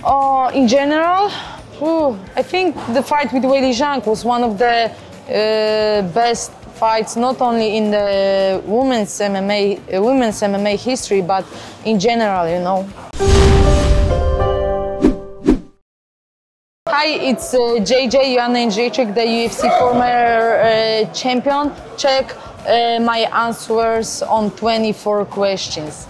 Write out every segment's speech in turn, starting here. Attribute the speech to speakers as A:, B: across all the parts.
A: In general, I think the fight with Weili Zhang was one of the best fights, not only in the women's MMA history, but in general, you know. Hi, it's JJ, Joanna Jędrzejczyk, the UFC former champion. Check my answers on 24 questions.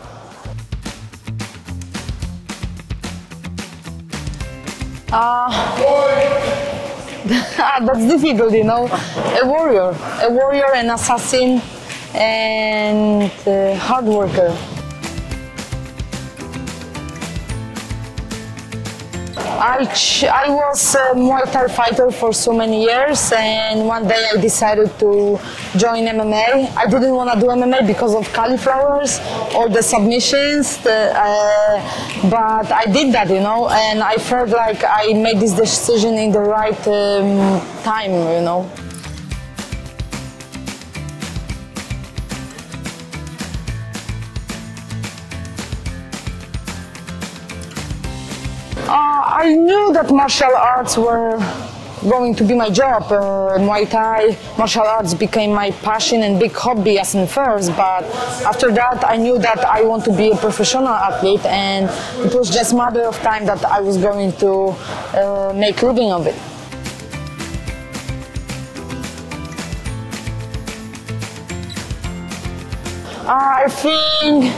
A: That's difficult, you know. A warrior, an assassin, and hard worker. I was a Muay Thai fighter for so many years, and one day I decided to join MMA. I didn't want to do MMA because of cauliflowers or the submissions, but I did that, you know, and I felt like I made this decision in the right time, you know. I knew that martial arts were going to be my job. Muay Thai, martial arts became my passion and big hobby as in first, but after that I knew that I want to be a professional athlete, and it was just a matter of time that I was going to make a living of it. I think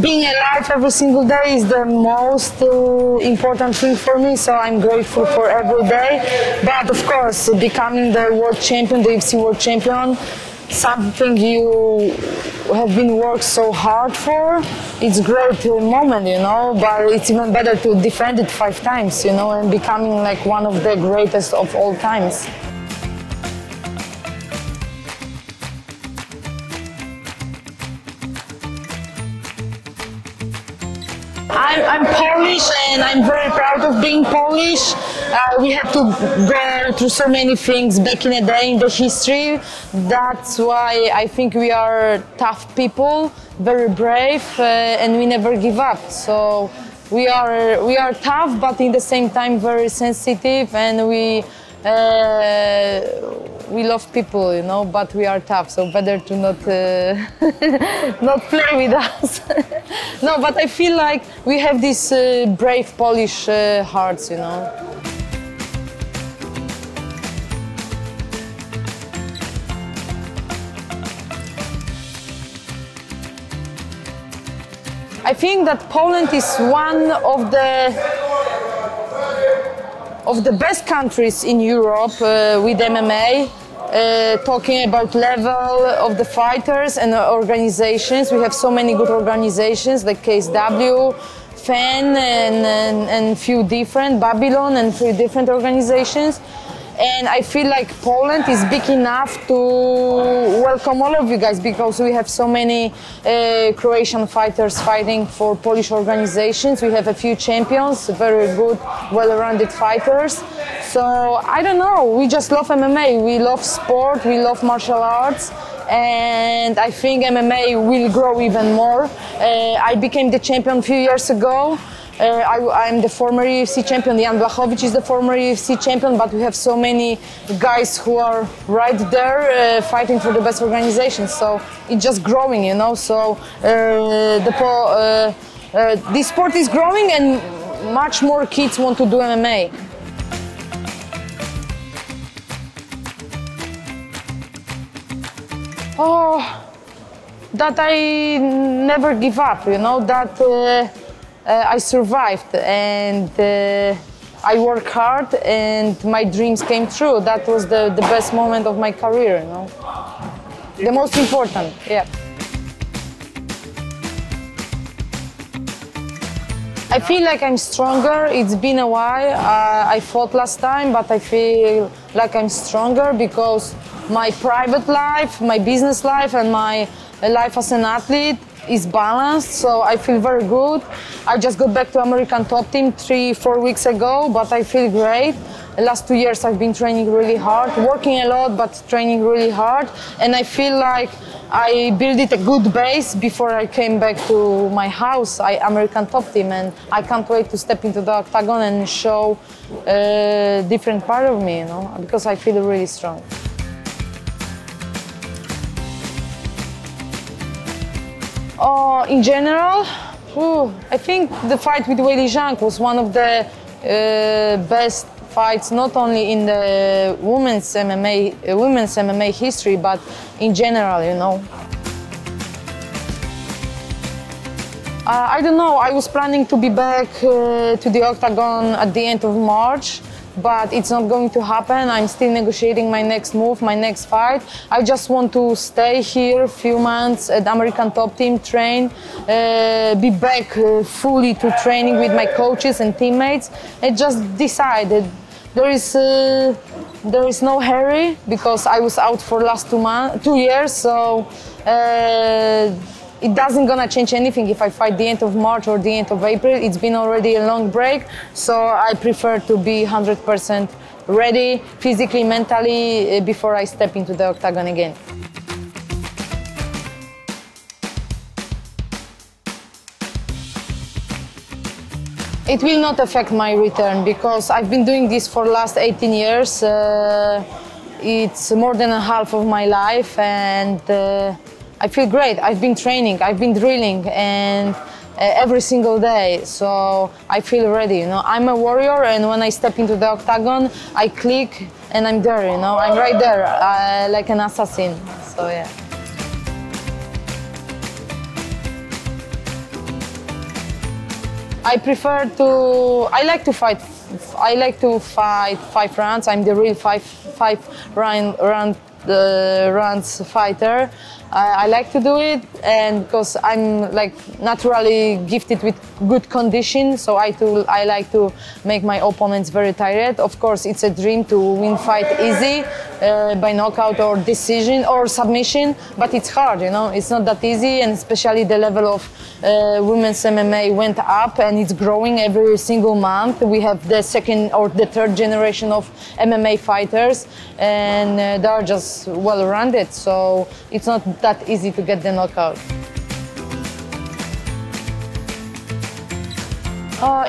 A: being alive every single day is the most important thing for me, so I'm grateful for every day. But of course, becoming the world champion, the UFC world champion, something you have been worked so hard for, it's a great moment, you know, but it's even better to defend it 5 times, you know, and becoming like one of the greatest of all times. I'm Polish, and I'm very proud of being Polish. We had to go through so many things back in the day in the history. That's why I think we are tough people, very brave, and we never give up. So we are tough, but in the same time very sensitive, and we love people, you know, but we are tough, so better to not not play with us. No, but I feel like we have these brave Polish hearts, you know. I think that Poland is one of the best countries in Europe with MMA, talking about level of the fighters and organizations. We have so many good organizations like KSW, FAN, and few different, Babylon, and 3 different organizations. And I feel like Poland is big enough to welcome all of you guys, because we have so many Croatian fighters fighting for Polish organizations. We have a few champions, very good, well-rounded fighters. So I don't know, we just love MMA. We love sport, we love martial arts, and I think MMA will grow even more. I became the champion a few years ago. I'm the former UFC champion. Jan Blachowicz is the former UFC champion, but we have so many guys who are right there fighting for the best organizations. So it's just growing, you know. So this sport is growing, and much more kids want to do MMA. Oh, that I never give up, you know, that I survived, and I worked hard, and my dreams came true. That was the best moment of my career, you know. The most important, yeah. I feel like I'm stronger. It's been a while. I fought last time, but I feel like I'm stronger because my private life, my business life, and my life as an athlete is balanced, so I feel very good. I just got back to American top team 3-4 weeks ago, but I feel great. The last 2 years I've been training really hard, working a lot, but training really hard. And I feel like I built a good base before I came back to my house, American top team, and I can't wait to step into the octagon and show a different part of me, you know, because I feel really strong. In general, I think the fight with Weili Zhang was one of the best fights, not only in the women's MMA history, but in general, you know. I don't know, I was planning to be back to the octagon at the end of March, but it's not going to happen. I'm still negotiating my next move, my next fight. I just want to stay here a few months at American top team, train, be back fully to training with my coaches and teammates, and just decided there is no hurry because I was out for last 2 years, so it doesn't gonna change anything if I fight the end of March or the end of April. It's been already a long break, so I prefer to be 100% ready physically, mentally, before I step into the octagon again. It will not affect my return because I've been doing this for the last 18 years. It's more than a half of my life, and I feel great. I've been training, I've been drilling, and every single day, so I feel ready, you know. I'm a warrior, and when I step into the octagon, I click and I'm there, you know. I'm right there, like an assassin, so yeah. I like to fight 5 rounds. I'm the real five rounds fighter. I like to do it, and because I'm like naturally gifted with good condition, so I like to make my opponents very tired. Of course, it's a dream to win fight easy by knockout or decision or submission, but it's hard, you know. It's not that easy, and especially the level of women's MMA went up, and it's growing every single month. We have the second or the third generation of MMA fighters, and they are just well-rounded, so it's not that easy to get the knockout.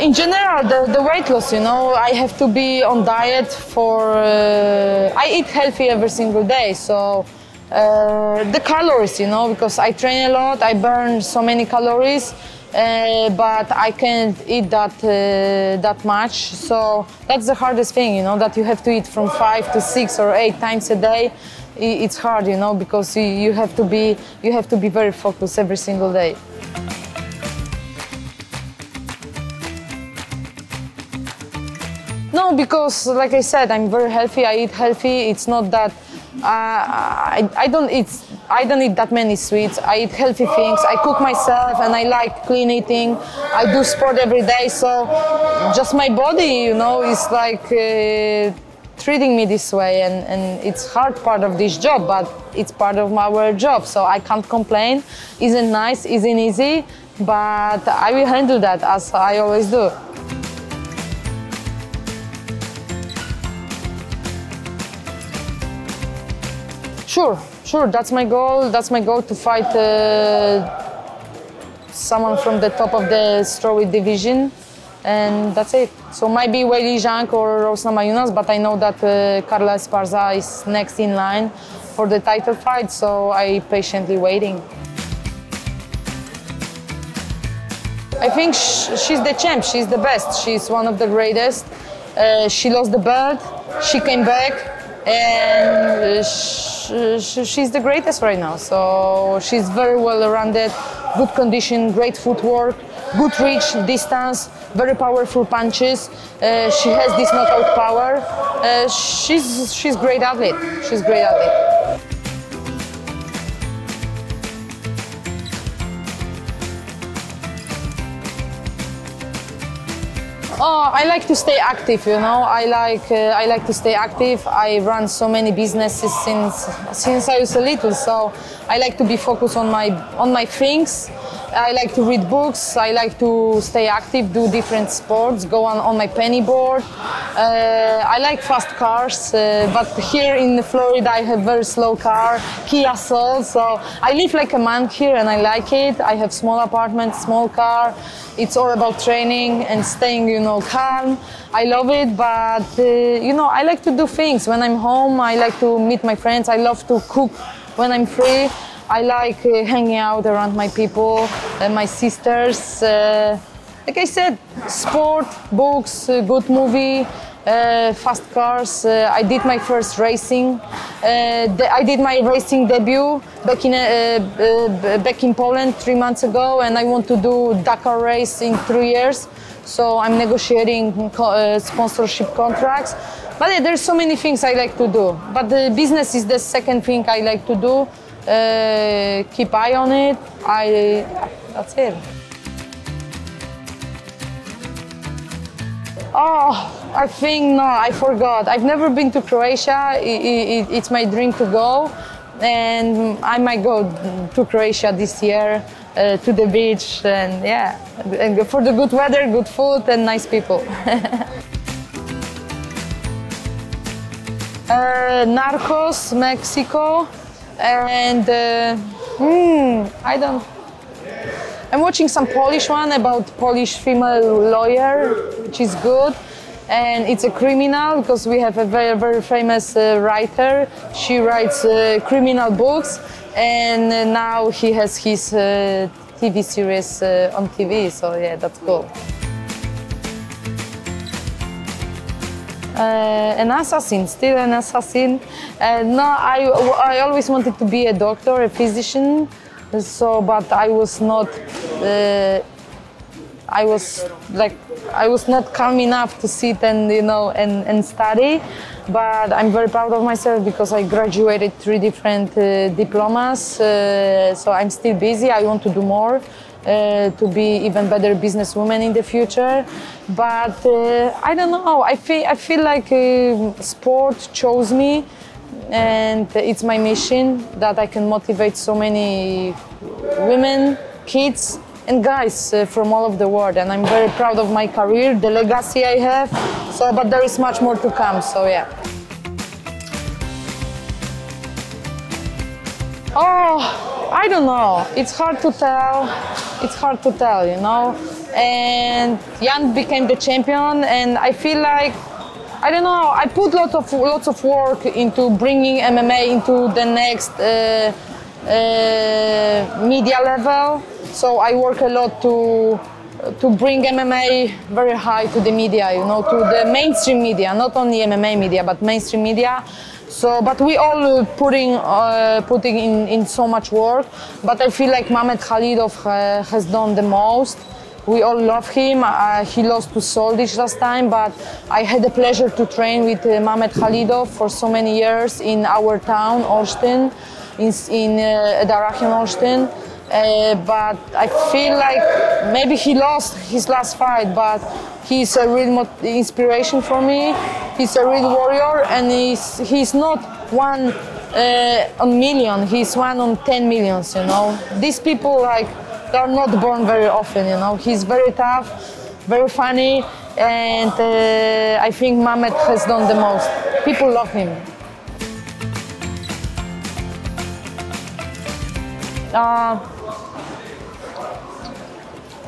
A: In general, the weight loss, you know, I have to be on diet for... I eat healthy every single day, so the calories, you know, because I train a lot, I burn so many calories, but I can't eat that much. So that's the hardest thing, you know, that you have to eat from 5 to 6 or 8 times a day. It's hard, you know, because you have to be very focused every single day. No, because like I said, I'm very healthy. I eat healthy. It's not that I don't eat that many sweets. I eat healthy things. I cook myself, and I like clean eating. I do sport every day, so just my body, you know, is like treating me this way, and it's hard part of this job, but it's part of our job, so I can't complain. Isn't nice, isn't easy, but I will handle that as I always do. Sure, that's my goal. That's my goal, to fight someone from the top of the strawweight division, and that's it. So maybe Weili Zhang or Rose Namajunas, but I know that Carla Esparza is next in line for the title fight, so I'm patiently waiting. I think she's the champ, she's the best, she's one of the greatest. She lost the belt, she came back, and she's the greatest right now. So she's very well-rounded, good condition, great footwork, good reach, distance, very powerful punches. She has this knockout power. She's great athlete. She's great athlete. Oh, I like to stay active, you know. I like to stay active. I run so many businesses since I was a little, so I like to be focused on my things. I like to read books, I like to stay active, do different sports, go on my penny board. I like fast cars, but here in Florida I have very slow car, Kia Soul, so I live like a monk here and I like it. I have small apartment, small car. It's all about training and staying, calm. I love it, but, I like to do things. When I'm home, I like to meet my friends. I love to cook when I'm free. I like hanging out around my people, my sisters. Like I said, sport, books, good movie, fast cars. I did my first racing. I did my racing debut back in Poland 3 months ago, and I want to do Dakar race in 3 years. So I'm negotiating sponsorship contracts. But yeah, there's so many things I like to do. But the business is the second thing I like to do. Keep eye on it. That's it. Oh, I think, no, I forgot. I've never been to Croatia. It's my dream to go. And I might go to Croatia this year, to the beach, and yeah, and for the good weather, good food, and nice people. Narcos, Mexico, and I'm watching some Polish one about Polish female lawyer, which is good. And it's a criminal because we have a very, very famous writer. She writes criminal books, and now he has his TV series on TV, so yeah, that's cool. An assassin, still an assassin. No, I always wanted to be a doctor, a physician, but I was not. I was not calm enough to sit and and study, but I'm very proud of myself because I graduated 3 different diplomas. So I'm still busy. I want to do more to be even better businesswoman in the future. But I don't know. I feel like sport chose me, and it's my mission that I can motivate so many women, kids, and guys from all over the world, and I'm very proud of my career, the legacy I have. But there is much more to come. So yeah. Oh, I don't know. It's hard to tell. It's hard to tell, And Jan became the champion, and I feel like, I don't know. I put lots of work into bringing MMA into the next media level. So I work a lot to bring MMA very high to the media, to the mainstream media, not only MMA media, but mainstream media. But we all putting in so much work. But I feel like Mamed Khalidov has done the most. We all love him. He lost to Soldic last time, but I had the pleasure to train with Mamed Khalidov for so many years in our town, Olsztyn, in Darachian Olsztyn. But I feel like maybe he lost his last fight, but he's a real inspiration for me. He's a real warrior, and he's not one on million. He's one on 10 millions. These people they are not born very often. He's very tough, very funny, and I think Mamed has done the most. People love him.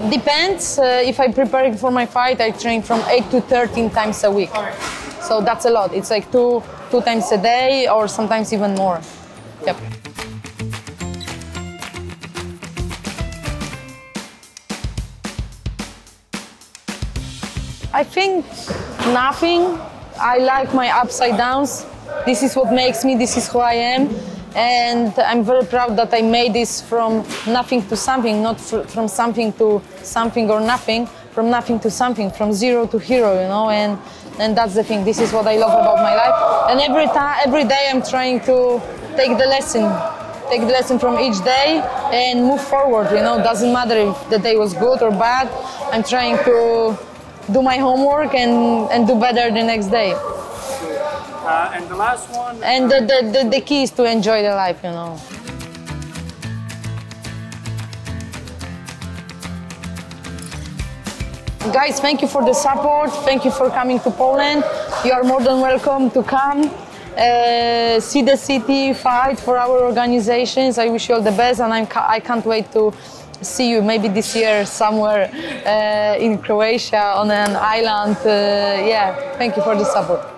A: Depends. If I'm preparing for my fight, I train from 8 to 13 times a week. So that's a lot. It's like two times a day, or sometimes even more. Yep. I think nothing. I like my upside downs. This is what makes me. This is who I am. And I'm very proud that I made this from nothing to something, not from something to something or nothing, from nothing to something, from zero to hero, and that's the thing. This is what I love about my life. And every day I'm trying to take the lesson from each day and move forward, Doesn't matter if the day was good or bad. I'm trying to do my homework and do better the next day.
B: And the last one?
A: And the key is to enjoy the life, Guys, thank you for the support. Thank you for coming to Poland. You are more than welcome to come. See the city, fight for our organizations. I wish you all the best, and I can't wait to see you maybe this year somewhere in Croatia on an island. Yeah, thank you for the support.